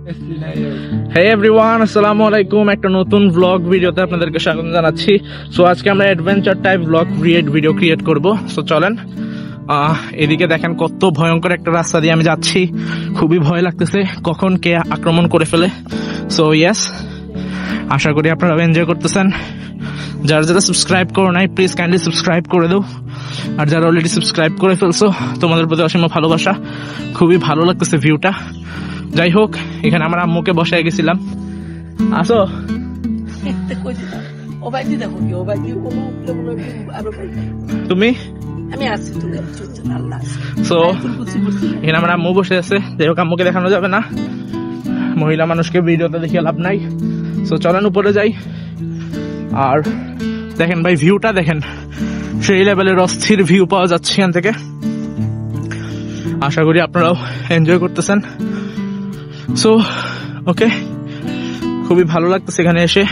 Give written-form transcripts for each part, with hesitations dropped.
Hey everyone, আসসালামু আলাইকুম। একটা নতুন ব্লগ ভিডিওতে আপনাদেরকে স্বাগত জানাচ্ছি। সো আজকে আমরা adventure type blog video create করব। সো চলেন, এদিকে দেখেন কত ভয়ঙ্কর একটা রাস্তা দিয়ে আমি যাচ্ছি। খুবই ভয় লাগতেছে কখন কে আক্রমণ করে ফেলে। সো ইয়েস, আশা করি আপনারা এনজয় করতেছেন। যারা যারা সাবস্ক্রাইব করো নাই প্লিজ কাইন্ডলি সাবস্ক্রাইব করে দাও, আর যারা অলরেডি সাবস্ক্রাইব করে ফেলছো তোমাদের প্রতি অসীম ভালোবাসা। খুবই ভালো লাগতেছে ভিউটা। যাই হোক, এখানে আমার আম্মুকে বসায় গেছিলাম। আসো তুমি, এখানে আমার আম্মু বসে আছে। যাই হোক, আম্মুকে দেখানো যাবে না, মহিলা মানুষকে ভিডিওতে দেখে লাভ নাই। সো চলেন উপরে যাই। আর দেখেন ভাই, ভিউটা দেখেন, সেই লেভেলের অস্থির ভিউ পাওয়া যাচ্ছে এখান থেকে। আশা করি আপনারাও এনজয় করতেছেন। সো ওকে, খুবই ভালো লাগতেছে এখানে এসে।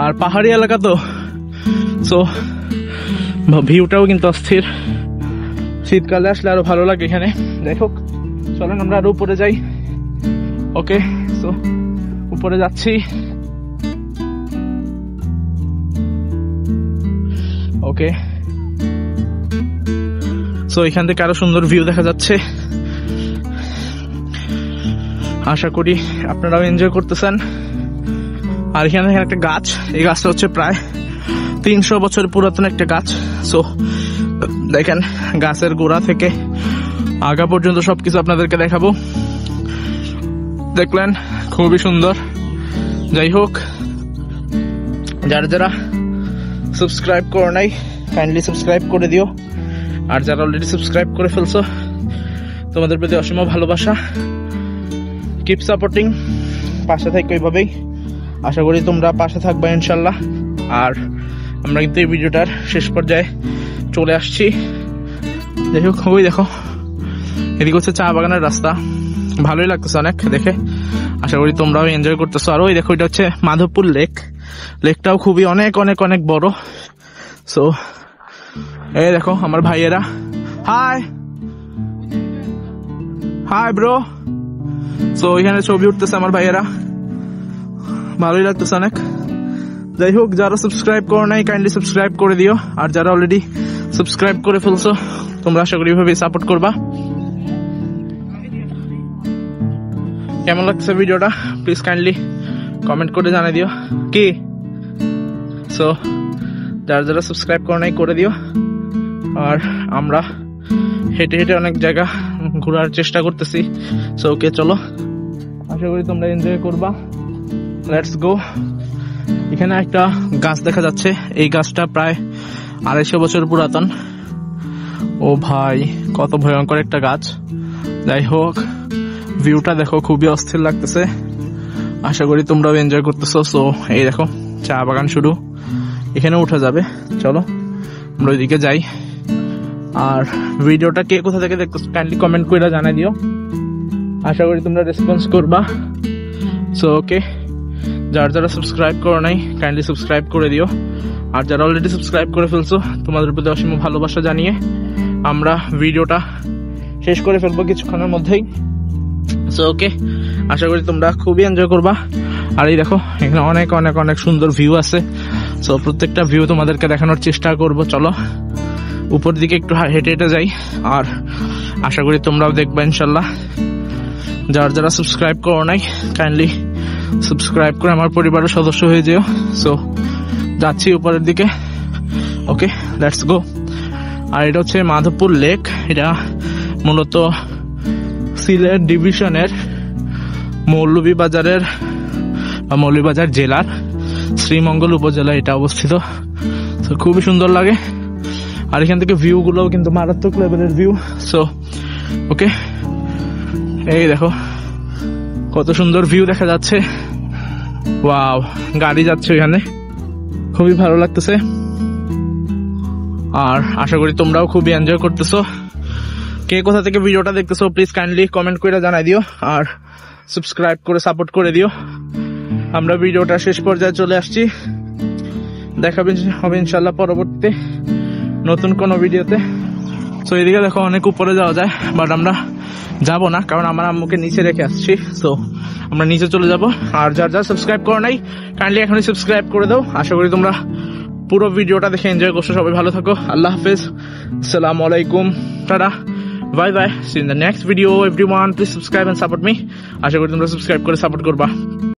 আর পাহাড়ি এলাকা তো, সো ভিউটাও কিন্তু অস্থির। শীতকালে আসলে আরো ভালো লাগে এখানে। যাই হোক, চলেন আমরা আরো উপরে যাই। ওকে, সো উপরে যাচ্ছি। ওকে, সো এখান থেকে আরো সুন্দর ভিউ দেখা যাচ্ছে। আশা করি আপনারাও এনজয় করতেছেন। আর এখানে দেখেন একটা গাছ, এই গাছটা হচ্ছে প্রায় 300 বছর পুরাতন একটা গাছ। সো দেখেন, গাছের গোড়া থেকে আগা পর্যন্ত সবকিছু আপনাদেরকে দেখাবো। দেখলেন, খুবই সুন্দর। যাই হোক, যারা যারা সাবস্ক্রাইব করো নাই কাইন্ডলি সাবস্ক্রাইব করে দিও, আর যারা অলরেডি সাবস্ক্রাইব করে ফেলছো তোমাদের প্রতি অসীম ভালোবাসা। কিপ সাপোর্টিং, পাশে থাকো এইভাবেই। আশা করি তোমরা পাশে থাকবে ইনশাল্লাহ। আর আমরা কিন্তু এই ভিডিওটার শেষ পর্যায়ে চলে আসছি। যাই হোক, ওই দেখো, এদিকে হচ্ছে চা বাগানের রাস্তা। ভালোই লাগতেছে অনেক দেখে। আশা করি তোমরাও এনজয় করতেছো। আর ওই দেখো, এটা হচ্ছে মাধবপুর লেক। লেকটাও খুবই অনেক অনেক অনেক বড়। সো এই দেখো আমার ভাইয়েরা, হাই হাই ব্রো। সো এখানে ছবি উঠতেছে আমার ভাইয়েরা, ভালোই লাগতেছে অনেক। যাই হোক, যারা সাবস্ক্রাইব করো নাই কাইন্ডলি সাবস্ক্রাইব করে দিও, আর যারা অলরেডি সাবস্ক্রাইব করে ফেলছো তোমরা আশা করি এভাবে সাপোর্ট করবা। কেমন লাগছে ভিডিওটা প্লিজ কাইন্ডলি কমেন্ট করে জানিয়ে দিও কি। সো যারা যারা সাবস্ক্রাইব করো নাই করে দিও। আর আমরা হেঁটে হেঁটে অনেক জায়গা ঘোরার চেষ্টা করতেছি। সো ওকে, চলো, আশা করি তোমরা এনজয় করবা। Let's go. এখানে একটা গাছ দেখা যাচ্ছে, এই গাছটা প্রায় 250 বছর পুরাতন। ও ভাই, কত ভয়ঙ্কর একটা গাছ। যাই হোক, ভিউটা দেখো, খুবই অস্থির লাগতেছে। আশা করি তোমরাও এনজয় করতেছো। সো এই দেখো, চা বাগান শুরু, এখানে উঠা যাবে। চলো আমরা ওইদিকে যাই। আর ভিডিওটা কে কোথা থেকে দেখতেছো কাইন্ডলি কমেন্ট করে জানাই দিও। আশা করি তোমরা রেসপন্স করবা। সো ওকে, যারা যারা সাবস্ক্রাইব করো নাই কাইন্ডলি সাবস্ক্রাইব করে দিও, আর যারা অলরেডি সাবস্ক্রাইব করে ফেলছো তোমাদের প্রতি অসীম ভালোবাসা জানিয়ে আমরা ভিডিওটা শেষ করে ফেলবো কিছুক্ষণের মধ্যেই। সো ওকে, আশা করি তোমরা খুবই এনজয় করবা। আর এই দেখো, এখানে অনেক অনেক অনেক সুন্দর ভিউ আছে। সো প্রত্যেকটা ভিউ তোমাদেরকে দেখানোর চেষ্টা করব। চলো উপর দিকে একটু হেঁটে হেঁটে যাই, আর আশা করি তোমরাও দেখবা ইনশাল্লাহ। যারা যারা সাবস্ক্রাইব করো নাই কাইন্ডলি সাবস্ক্রাইব করে আমার পরিবারের সদস্য হয়ে যেও। সো যাচ্ছি উপরের দিকে। ওকে, লেটস গো। আর এটা হচ্ছে মাধবপুর লেক। এটা মূলত সিলেট ডিভিশনের মৌলভীবাজার জেলার শ্রীমঙ্গল উপজেলা এটা অবস্থিত। তো খুবই সুন্দর লাগে। আর এখান থেকে ভিউ গুলোও কিন্তু মারাত্মক লেভেলের ভিউ। সো ওকে, এই দেখো কত সুন্দর ভিউ দেখা যাচ্ছে। ওয়াও, গাড়ি যাচ্ছে এখানে, খুবই ভালো লাগতেছে। আর আশা করি তোমরাও খুবই এনজয় করতেছো। কে কোথা থেকে ভিডিওটা দেখতেছো প্লিজ কাইন্ডলি কমেন্ট করে জানাই দিও, আর সাবস্ক্রাইব করে সাপোর্ট করে দিও। আমরা ভিডিওটা শেষ পর্যায়ে চলে আসছি। দেখা হবে ইনশাল্লাহ পরবর্তীতে নতুন কোনো ভিডিওতে। সো এদিকে দেখো, অনেক উপরে যাওয়া যায়, বাট আমরা যাব না, কারণ আমার আম্মুকে নিচে রেখে আসছি। সো আমরা নিচে চলে যাব। আর যার যার সাবস্ক্রাইব করো নাই কাইন্ডলি এখনই সাবস্ক্রাইব করে দাও। আশা করি তোমরা পুরো ভিডিওটা দেখে এনজয় করছো। সবাই ভালো থাকো, আল্লাহ হাফেজ, আসসালামু আলাইকুম, tata, bye bye, see in the next video everyone. Please subscribe and support me. আশা করি তোমরা সাবস্ক্রাইব করে সাপোর্ট করবা।